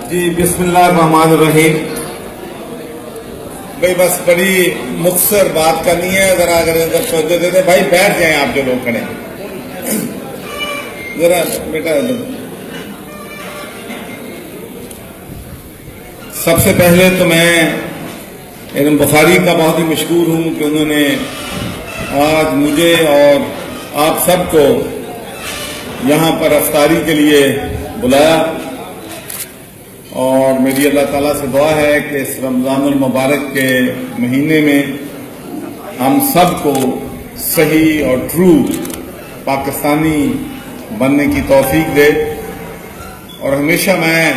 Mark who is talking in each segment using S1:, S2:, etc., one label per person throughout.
S1: جی بسم اللہ الرحمن الرحیم. بھائی بس بڑی مختصر بات کرنی ہے. ذرا اگر توجہ دے دیں بھائی, بیٹھ جائیں آپ جو لوگ کھڑے ہیں. ذرا بیٹا سب سے پہلے تو میں امام بخاری کا بہت ہی مشکور ہوں کہ انہوں نے آج مجھے اور آپ سب کو یہاں پر افطاری کے لیے بلایا, اور میری اللہ تعالیٰ سے دعا ہے کہ اس رمضان المبارک کے مہینے میں ہم سب کو صحیح اور ٹرو پاکستانی بننے کی توفیق دے. اور ہمیشہ میں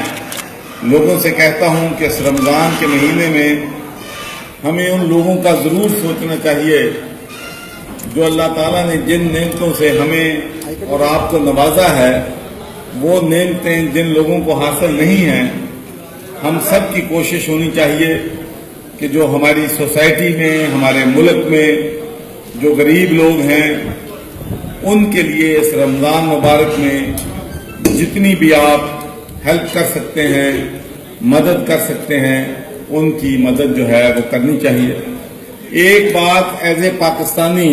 S1: لوگوں سے کہتا ہوں کہ اس رمضان کے مہینے میں ہمیں ان لوگوں کا ضرور سوچنا چاہیے جو اللہ تعالیٰ نے جن نعمتوں سے ہمیں اور آپ کو نوازا ہے, وہ نعمتیں جن لوگوں کو حاصل نہیں ہیں. ہم سب کی کوشش ہونی چاہیے کہ جو ہماری سوسائٹی میں, ہمارے ملک میں جو غریب لوگ ہیں, ان کے لیے اس رمضان مبارک میں جتنی بھی آپ ہیلپ کر سکتے ہیں, مدد کر سکتے ہیں, ان کی مدد جو ہے وہ کرنی چاہیے. ایک بات ایز اے پاکستانی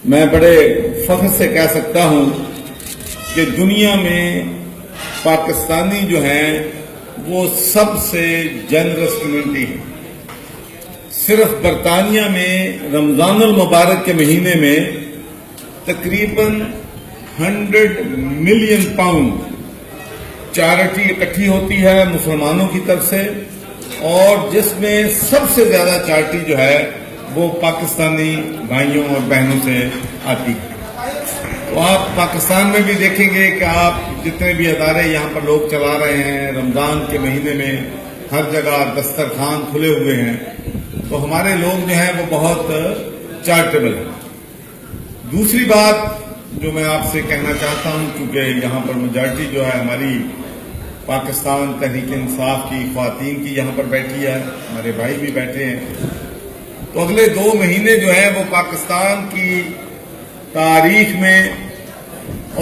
S1: میں بڑے فخر سے کہہ سکتا ہوں کہ دنیا میں پاکستانی جو ہیں وہ سب سے جنرس کمیونٹی ہے. صرف برطانیہ میں رمضان المبارک کے مہینے میں تقریباً 100 ملین پاؤنڈ چیریٹی اکٹھی ہوتی ہے مسلمانوں کی طرف سے, اور جس میں سب سے زیادہ چیریٹی جو ہے وہ پاکستانی بھائیوں اور بہنوں سے آتی ہے. تو آپ پاکستان میں بھی دیکھیں گے کہ آپ جتنے بھی ادارے یہاں پر لوگ چلا رہے ہیں, رمضان کے مہینے میں ہر جگہ دسترخوان کھلے ہوئے ہیں, تو ہمارے لوگ جو ہیں وہ بہت چیریٹیبل ہیں. دوسری بات جو میں آپ سے کہنا چاہتا ہوں, کیونکہ یہاں پر میجارٹی جو ہے ہماری پاکستان تحریک انصاف کی خواتین کی یہاں پر بیٹھی ہے, ہمارے بھائی بھی بیٹھے ہیں, تو اگلے 2 مہینے جو ہیں وہ پاکستان کی تاریخ میں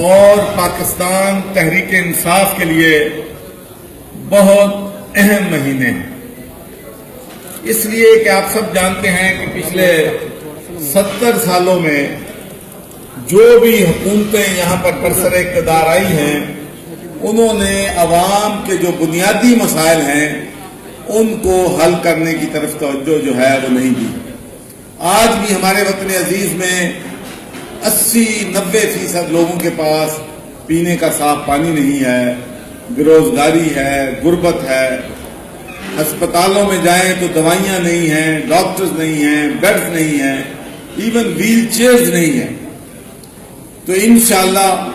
S1: اور پاکستان تحریک انصاف کے لیے بہت اہم مہینے ہیں. اس لیے کہ آپ سب جانتے ہیں کہ پچھلے 70 سالوں میں جو بھی حکومتیں یہاں پر برسر اقتدار آئی ہیں, انہوں نے عوام کے جو بنیادی مسائل ہیں ان کو حل کرنے کی طرف توجہ جو ہے وہ نہیں دی. آج بھی ہمارے وطن عزیز میں 80-90% لوگوں کے پاس پینے کا صاف پانی نہیں ہے, بےروزگاری ہے, غربت ہے, ہسپتالوں میں جائیں تو دوائیاں نہیں ہیں, ڈاکٹرز نہیں ہیں, بیڈز نہیں ہیں, ایون ویل چیئرز نہیں ہیں. تو انشاءاللہ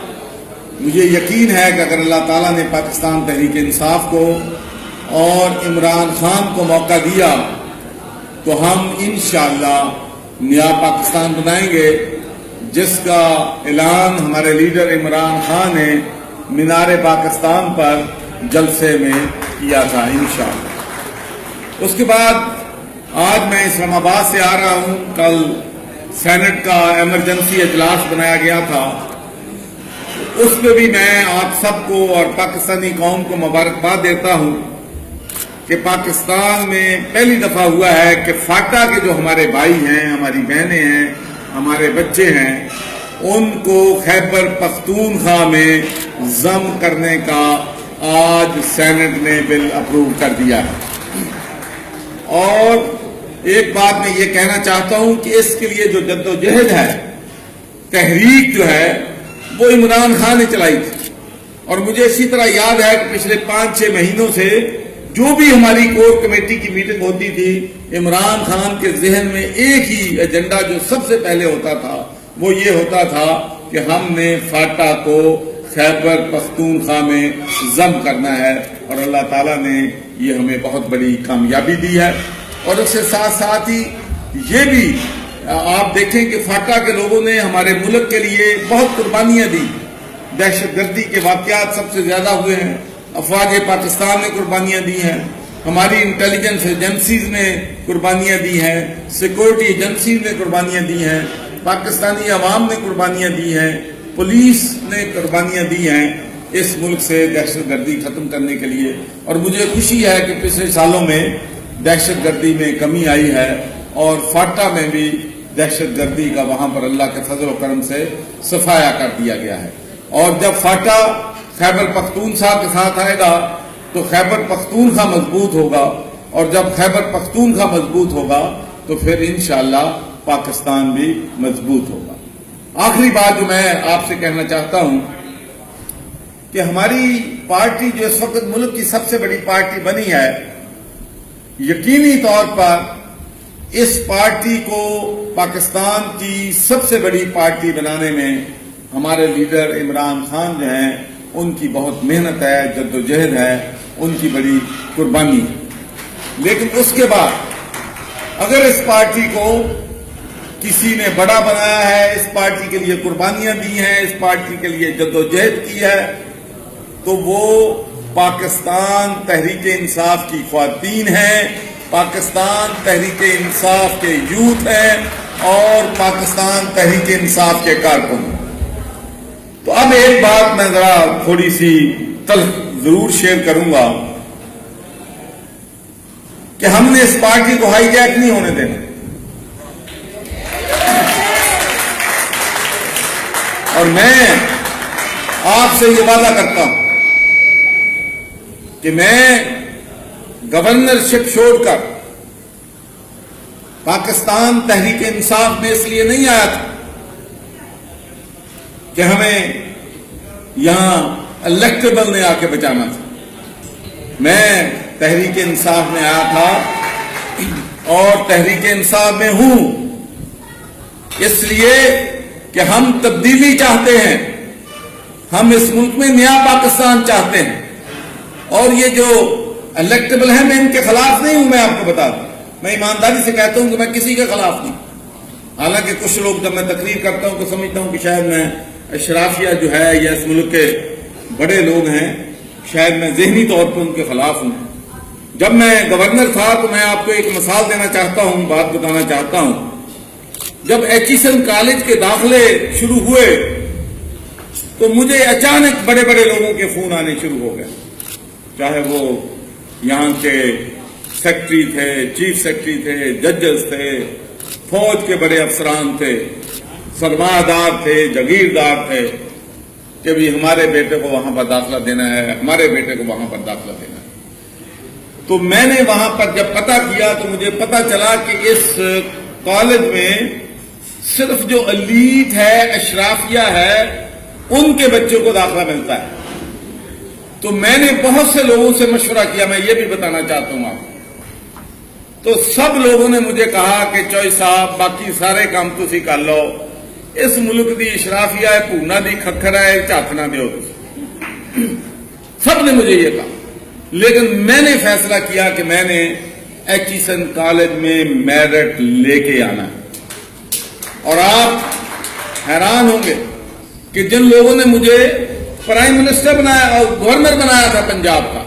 S1: مجھے یقین ہے کہ اگر اللہ تعالیٰ نے پاکستان تحریک انصاف کو اور عمران خان کو موقع دیا تو ہم انشاءاللہ نیا پاکستان بنائیں گے, جس کا اعلان ہمارے لیڈر عمران خان نے مینار پاکستان پر جلسے میں کیا تھا انشاءاللہ. اس کے بعد آج میں اسلام آباد سے آ رہا ہوں. کل سینٹ کا ایمرجنسی اجلاس بنایا گیا تھا, اس میں بھی میں آپ سب کو اور پاکستانی قوم کو مبارکباد دیتا ہوں کہ پاکستان میں پہلی دفعہ ہوا ہے کہ فاٹا کے جو ہمارے بھائی ہیں, ہماری بہنیں ہیں, ہمارے بچے ہیں, ان کو خیبر پختونخوا میں ضم کرنے کا آج سینٹ نے بل اپروو کر دیا ہے. اور ایک بات میں یہ کہنا چاہتا ہوں کہ اس کے لیے جو جدوجہد ہے, تحریک جو ہے, وہ عمران خان نے چلائی تھی. اور مجھے اسی طرح یاد ہے کہ پچھلے 5-6 مہینوں سے جو بھی ہماری کور کمیٹی کی میٹنگ ہوتی تھی, عمران خان کے ذہن میں ایک ہی ایجنڈا جو سب سے پہلے ہوتا تھا وہ یہ ہوتا تھا کہ ہم نے فاٹا کو خیبر پختونخوا میں ضم کرنا ہے, اور اللہ تعالیٰ نے یہ ہمیں بہت بڑی کامیابی دی ہے. اور اس کے ساتھ ساتھ ہی یہ بھی آپ دیکھیں کہ فاٹا کے لوگوں نے ہمارے ملک کے لیے بہت قربانیاں دی. دہشت گردی کے واقعات سب سے زیادہ ہوئے ہیں, افواج پاکستان نے قربانیاں دی ہیں, ہماری انٹیلیجنس ایجنسیز نے قربانیاں دی ہیں, سیکورٹی ایجنسیز نے قربانیاں دی ہیں, پاکستانی عوام نے قربانیاں دی ہیں, پولیس نے قربانیاں دی ہیں. اس ملک سے دہشت گردی ختم کرنے کے لیے، اور مجھے خوشی ہے کہ پچھلے سالوں میں دہشت گردی میں کمی آئی ہے اور فاٹا میں بھی دہشت گردی کا وہاں پر اللہ کے فضل و کرم سے صفایا کر دیا گیا ہے۔ اور جب فاٹا خیبر پختونخوا کے ساتھ آئے گا تو خیبر پختونخوا مضبوط ہوگا، اور جب خیبر پختونخوا مضبوط ہوگا تو پھر انشاءاللہ پاکستان بھی مضبوط ہوگا۔ آخری بات جو میں آپ سے کہنا چاہتا ہوں کہ ہماری پارٹی جو اس وقت ملک کی سب سے بڑی پارٹی بنی ہے، یقینی طور پر اس پارٹی کو پاکستان کی سب سے بڑی پارٹی بنانے میں ہمارے لیڈر عمران خان جو ہیں ان کی بہت محنت ہے، جدوجہد ہے، ان کی بڑی قربانی ہے۔ لیکن اس کے بعد اگر اس پارٹی کو کسی نے بڑا بنایا ہے، اس پارٹی کے لیے قربانیاں دی ہیں، اس پارٹی کے لیے جدوجہد کی ہے، تو وہ پاکستان تحریک انصاف کی خواتین ہیں، پاکستان تحریک انصاف کے یوتھ ہیں، اور پاکستان تحریک انصاف کے کارکن ہیں۔ تو اب ایک بات میں ذرا تھوڑی سی تلخ ضرور شیئر کروں گا کہ ہم نے اس پارٹی کو ہائی جیک نہیں ہونے دینا، اور میں آپ سے یہ وعدہ کرتا ہوں کہ میں گورنرشپ چھوڑ کر پاکستان تحریک انصاف میں اس لیے نہیں آیا تھا کہ ہمیں یہاں الیکٹیبل نے آ کے بچانا تھا۔ میں تحریک انصاف میں آیا تھا اور تحریک انصاف میں ہوں اس لیے کہ ہم تبدیلی چاہتے ہیں، ہم اس ملک میں نیا پاکستان چاہتے ہیں، اور یہ جو الیکٹیبل ہے میں ان کے خلاف نہیں ہوں۔ میں آپ کو بتا دوں، میں ایمانداری سے کہتا ہوں کہ میں کسی کے خلاف نہیں، حالانکہ کچھ لوگ جب میں تقریر کرتا ہوں تو سمجھتا ہوں کہ شاید میں اشرافیہ جو ہے یا اس ملک کے بڑے لوگ ہیں، شاید میں ذہنی طور پر ان کے خلاف ہوں۔ جب میں گورنر تھا تو میں آپ کو ایک مثال دینا چاہتا ہوں، بات بتانا چاہتا ہوں۔ جب ایچیسن کالج کے داخلے شروع ہوئے تو مجھے اچانک بڑے بڑے لوگوں کے فون آنے شروع ہو گئے، چاہے وہ یہاں کے سیکرٹری تھے، چیف سیکرٹری تھے، ججز تھے، فوج کے بڑے افسران تھے، سرمایہ تھے، جاگیردار تھے، کہ بھی ہمارے بیٹے کو وہاں پر داخلہ دینا ہے، ہمارے بیٹے کو وہاں پر داخلہ دینا ہے۔ تو میں نے وہاں پر جب پتہ کیا تو مجھے پتہ چلا کہ اس کالج میں صرف جو ایلیٹ ہے، اشرافیہ ہے، ان کے بچوں کو داخلہ ملتا ہے۔ تو میں نے بہت سے لوگوں سے مشورہ کیا، میں یہ بھی بتانا چاہتا ہوں آپ کو، تو سب لوگوں نے مجھے کہا کہ چوئی صاحب باقی سارے کام تسی کر لو، اس ملک دی اشرافیہ ہے، پونا دی کھکھر ہے، چاتنا دیو تسی۔ سب نے مجھے یہ کہا، لیکن میں نے فیصلہ کیا کہ میں نے ایچیسن کالج میں میرٹ لے کے آنا ہے۔ اور آپ حیران ہوں گے کہ جن لوگوں نے مجھے پرائم منسٹر بنایا اور گورنر بنایا تھا پنجاب کا،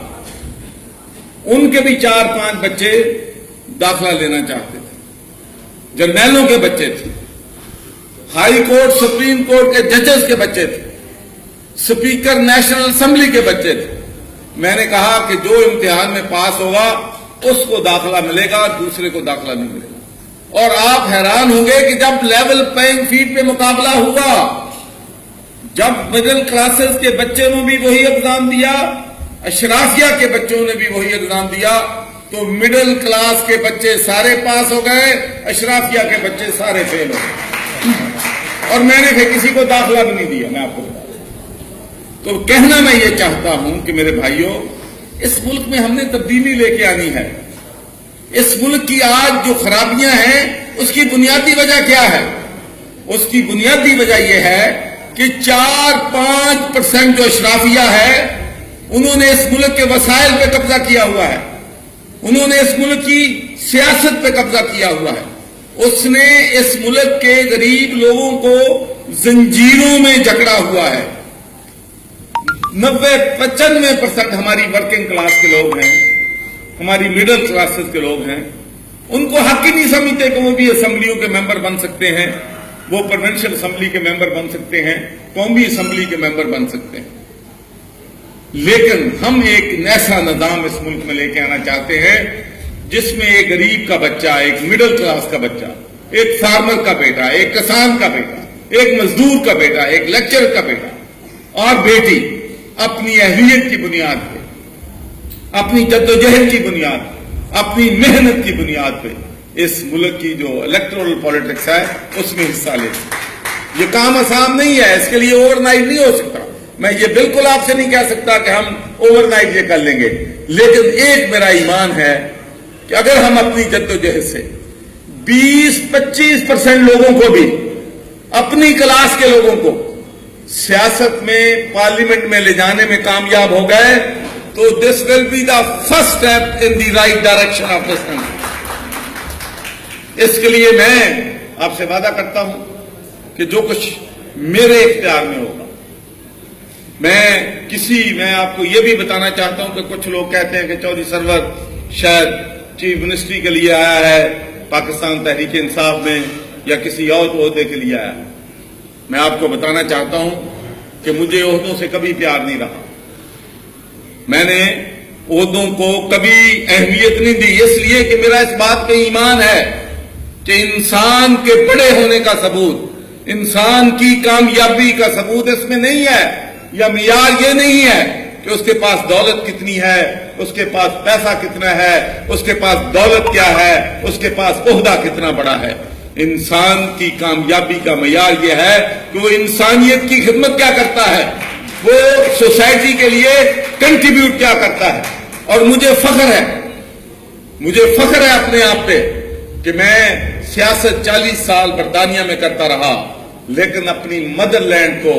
S1: ان کے بھی 4-5 بچے داخلہ لینا چاہتے تھے، جرنیلوں کے بچے تھے، ہائی کورٹ سپریم کورٹ کے ججز کے بچے تھے، سپیکر نیشنل اسمبلی کے بچے تھے۔ میں نے کہا کہ جو امتحان میں پاس ہوگا اس کو داخلہ ملے گا، دوسرے کو داخلہ نہیں ملے گا۔ اور آپ حیران ہوں گے کہ جب لیول پلینگ فیلڈ پہ مقابلہ ہوا، جب مڈل کلاسز کے بچوں نے بھی وہی ایگزام دیا، اشرافیہ کے بچوں نے بھی وہی ایگزام دیا، تو مڈل کلاس کے بچے سارے پاس ہو گئے، اشرافیہ کے بچے سارے فیل ہو گئے، اور میں نے پھر کسی کو داخلہ بھی نہیں دیا۔ میں آپ کو بتا دوں، تو کہنا میں یہ چاہتا ہوں کہ میرے بھائیوں، اس ملک میں ہم نے تبدیلی لے کے آنی ہے۔ اس ملک کی آج جو خرابیاں ہیں اس کی بنیادی وجہ کیا ہے؟ اس کی بنیادی وجہ یہ ہے کہ 4-5% جو اشرافیہ ہے انہوں نے اس ملک کے وسائل پہ قبضہ کیا ہوا ہے، انہوں نے اس ملک کی سیاست پہ قبضہ کیا ہوا ہے، اس نے اس ملک کے غریب لوگوں کو زنجیروں میں جکڑا ہوا ہے۔ 90-95% ہماری ورکنگ کلاس کے لوگ ہیں، ہماری مڈل کلاسز کے لوگ ہیں، ان کو حق ہی نہیں سمجھتے کہ وہ بھی اسمبلیوں کے ممبر بن سکتے ہیں، وہ پروونشل اسمبلی کے ممبر بن سکتے ہیں، قومی اسمبلی کے ممبر بن سکتے ہیں۔ لیکن ہم ایک ایسا نظام اس ملک میں لے کے آنا چاہتے ہیں جس میں ایک غریب کا بچہ، ایک مڈل کلاس کا بچہ، ایک فارمر کا بیٹا، ایک کسان کا بیٹا، ایک مزدور کا بیٹا، ایک لیکچرر کا بیٹا اور بیٹی اپنی اہلیت کی بنیاد پہ، اپنی جدوجہد کی بنیاد پہ، اپنی محنت کی بنیاد پہ اس ملک کی جو الیکٹورل پالیٹکس ہے اس میں حصہ لے سکتے۔ یہ کام آسان نہیں ہے، اس کے لیے اوور نائٹ نہیں ہو سکتا۔ میں یہ بالکل آپ سے نہیں کہہ سکتا کہ ہم اوور نائٹ یہ کر لیں گے، لیکن ایک میرا ایمان ہے کہ اگر ہم اپنی جدوجہد سے 20-25% لوگوں کو بھی، اپنی کلاس کے لوگوں کو سیاست میں، پارلیمنٹ میں لے جانے میں کامیاب ہو گئے تو this will be the first step in the right direction of this country. اس کے لیے میں آپ سے وعدہ کرتا ہوں کہ جو کچھ میرے اختیار میں ہوگا، میں آپ کو یہ بھی بتانا چاہتا ہوں کہ کچھ لوگ کہتے ہیں کہ چودھری سرور شاید چیف منسٹری کے لیے آیا ہے پاکستان تحریک انصاف میں یا کسی اور عہدے کے لیے آیا ہے۔ میں آپ کو بتانا چاہتا ہوں کہ مجھے عہدوں سے کبھی پیار نہیں رہا، میں نے عہدوں کو کبھی اہمیت نہیں دی، اس لیے کہ میرا اس بات پہ ایمان ہے کہ انسان کے بڑے ہونے کا ثبوت، انسان کی کامیابی کا ثبوت اس میں نہیں ہے، یا معیار یہ نہیں ہے کہ اس کے پاس دولت کتنی ہے، اس کے پاس پیسہ کتنا ہے، اس کے پاس دولت کیا ہے، اس کے پاس عہدہ کتنا بڑا ہے۔ انسان کی کامیابی کا معیار یہ ہے کہ وہ انسانیت کی خدمت کیا کرتا ہے، وہ سوسائٹی کے لیے کنٹریبیوٹ کیا کرتا ہے۔ اور مجھے فخر ہے اپنے آپ پہ کہ میں سیاست 40 سال برطانیہ میں کرتا رہا، لیکن اپنی مدر لینڈ کو،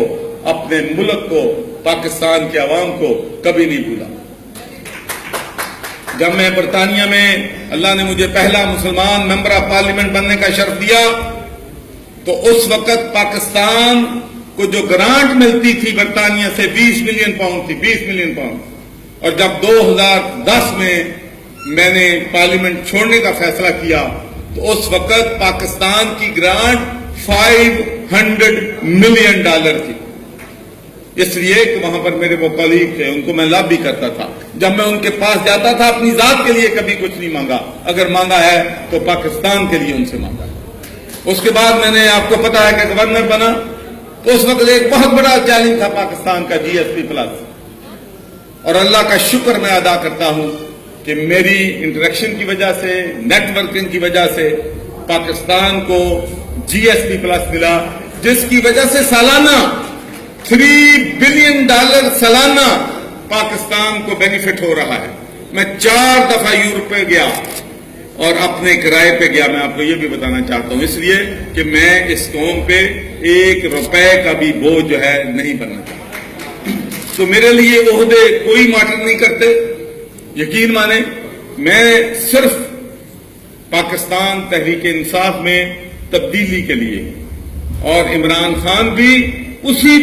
S1: اپنے ملک کو، پاکستان کے عوام کو کبھی نہیں بھولا۔ جب میں برطانیہ میں اللہ نے مجھے پہلا مسلمان ممبر آف پارلیمنٹ بننے کا شرف دیا تو اس وقت پاکستان کو جو گرانٹ ملتی تھی برطانیہ سے 20 ملین پاؤنڈ تھی، 20 ملین پاؤنڈ۔ اور جب 2010 میں نے پارلیمنٹ چھوڑنے کا فیصلہ کیا تو اس وقت پاکستان کی گرانٹ $500 ملین تھی۔ اس لیے کہ وہاں پر میرے وہ کولیگ تھے، ان کو میں لاب بھی کرتا تھا۔ جب میں ان کے پاس جاتا تھا اپنی ذات کے لیے کبھی کچھ نہیں مانگا، اگر مانگا ہے تو پاکستان کے لیے ان سے مانگا۔ اس کے بعد میں نے، آپ کو پتا ہے کہ گورنر بنا تو اس وقت ایک بہت بڑا چیلنج تھا پاکستان کا GSP+، اور اللہ کا شکر میں ادا کرتا ہوں کہ میری انٹریکشن کی وجہ سے، نیٹ ورکنگ کی وجہ سے پاکستان کو GSP+ ملا، جس کی وجہ سے سالانہ $3 بلین سالانہ پاکستان کو بینیفٹ ہو رہا ہے۔ میں 4 دفعہ یورپ پہ گیا اور اپنے کرائے پہ گیا، میں آپ کو یہ بھی بتانا چاہتا ہوں، اس لیے کہ میں اس قوم پہ 1 روپے کا بھی بوجھ جو ہے نہیں بننا چاہتا۔ تو میرے لیے عہدے کوئی میٹر نہیں کرتے، یقین مانیں میں صرف پاکستان تحریک انصاف میں تبدیلی کے لیے، اور عمران خان بھی اسی